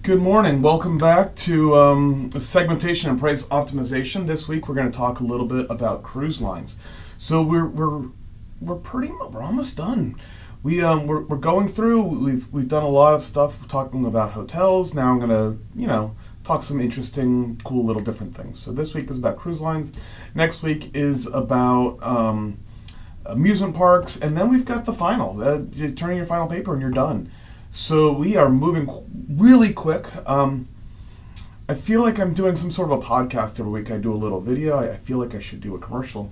Good morning. Welcome back to segmentation and price optimization. This week we're going to talk a little bit about cruise lines. So we're almost done. We're going through. We've done a lot of stuff. We're talking about hotels. Now I'm going to talk some interesting, cool little different things. So this week is about cruise lines. Next week is about amusement parks, and then we've got the final. You turn in your final paper and you're done. So we are moving really quick. I feel like I'm doing some sort of a podcast every week. I do a little video. I feel like I should do a commercial.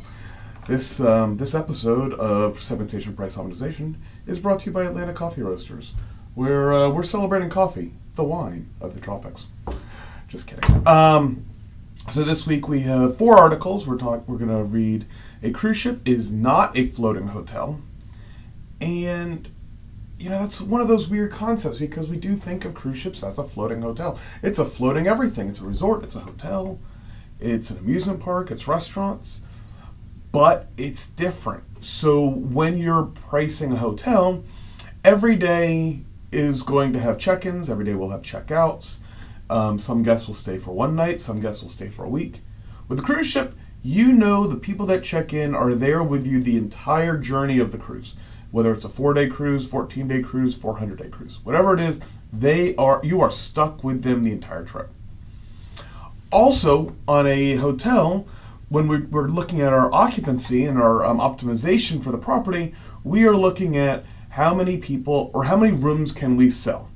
This episode of Segmentation Price Optimization is brought to you by Atlanta Coffee Roasters, where we're celebrating coffee, the wine of the tropics. Just kidding. So this week we have 4 articles. We're going to read A Cruise Ship is Not a Floating Hotel. And that's one of those weird concepts because we do think of cruise ships as a floating hotel. It's a floating everything. It's a resort, it's a hotel, it's an amusement park, it's restaurants, but it's different. So when you're pricing a hotel, every day is going to have check-ins, every day will have check-outs. Some guests will stay for one night, some guests will stay for a week. With a cruise ship, the people that check in are there with you the entire journey of the cruise. Whether it's a 4-day cruise, 14-day cruise, 400-day cruise, whatever it is, you are stuck with them the entire trip. Also, on a hotel, when we're looking at our occupancy and our optimization for the property, we are looking at how many people or how many rooms can we sell.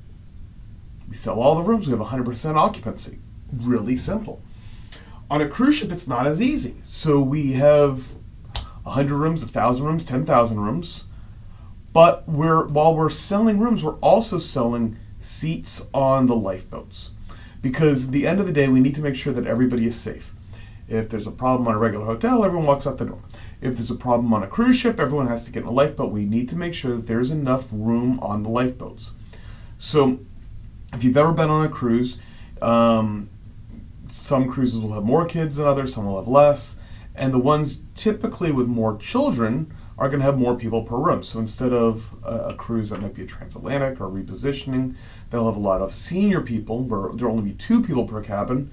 We sell all the rooms, we have 100% occupancy. Really simple. On a cruise ship, it's not as easy. So we have 100 rooms, 1,000 rooms, 10,000 rooms. But while we're selling rooms, we're also selling seats on the lifeboats. Because at the end of the day, we need to make sure that everybody is safe. If there's a problem on a regular hotel, everyone walks out the door. If there's a problem on a cruise ship, everyone has to get in a lifeboat. We need to make sure that there's enough room on the lifeboats. So if you've ever been on a cruise, some cruises will have more kids than others, some will have less. And the ones typically with more children are going to have more people per room. So instead of a cruise that might be a transatlantic or repositioning, they'll have a lot of senior people where there'll only be 2 people per cabin.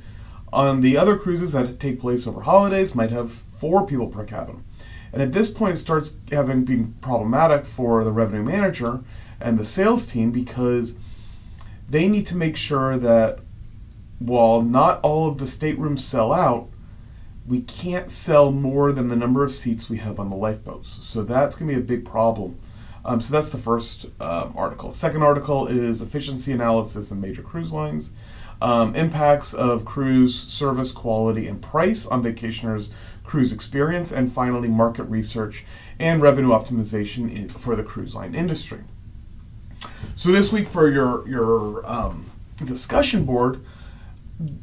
On the other cruises that take place over holidays might have 4 people per cabin. And at this point it starts being problematic for the revenue manager and the sales team because they need to make sure that while not all of the staterooms sell out, we can't sell more than the number of seats we have on the lifeboats. So that's going to be a big problem. So that's the first article. Second article is efficiency analysis in major cruise lines, impacts of cruise service quality and price on vacationers' cruise experience, and finally market research and revenue optimization for the cruise line industry. So this week for your discussion board,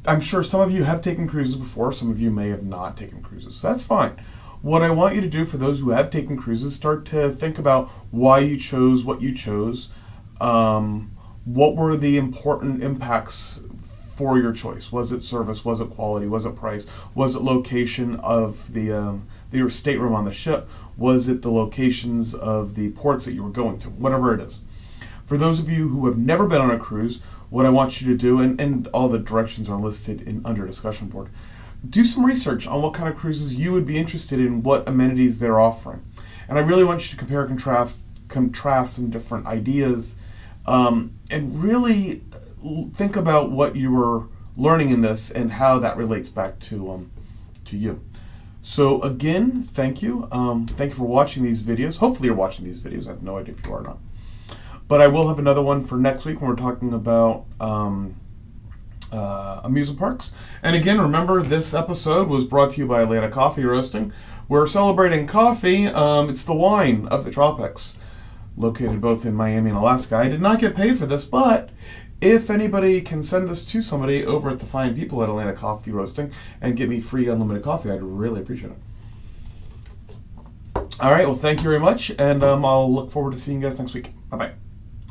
I'm sure some of you have taken cruises before, some of you may have not taken cruises. So that's fine. What I want you to do for those who have taken cruises, start to think about why you chose what you chose. What were the important impacts for your choice? Was it service? Was it quality? Was it price? Was it location of your stateroom on the ship? Was it the locations of the ports that you were going to? Whatever it is. For those of you who have never been on a cruise, what I want you to do, and all the directions are listed under discussion board, do some research on what kind of cruises you would be interested in, what amenities they're offering. And I really want you to compare and contrast some different ideas, and really think about what you were learning in this and how that relates back to you. So again, thank you. Thank you for watching these videos. Hopefully you're watching these videos. I have no idea if you are or not. But I will have another one for next week when we're talking about amusement parks. And again, remember this episode was brought to you by Atlanta Coffee Roasting. We're celebrating coffee. It's the wine of the tropics, located both in Miami and Alaska. I did not get paid for this, but if anybody can send this to somebody over at the fine people at Atlanta Coffee Roasting and get me free unlimited coffee, I'd really appreciate it. All right, well, thank you very much, and I'll look forward to seeing you guys next week. Bye-bye.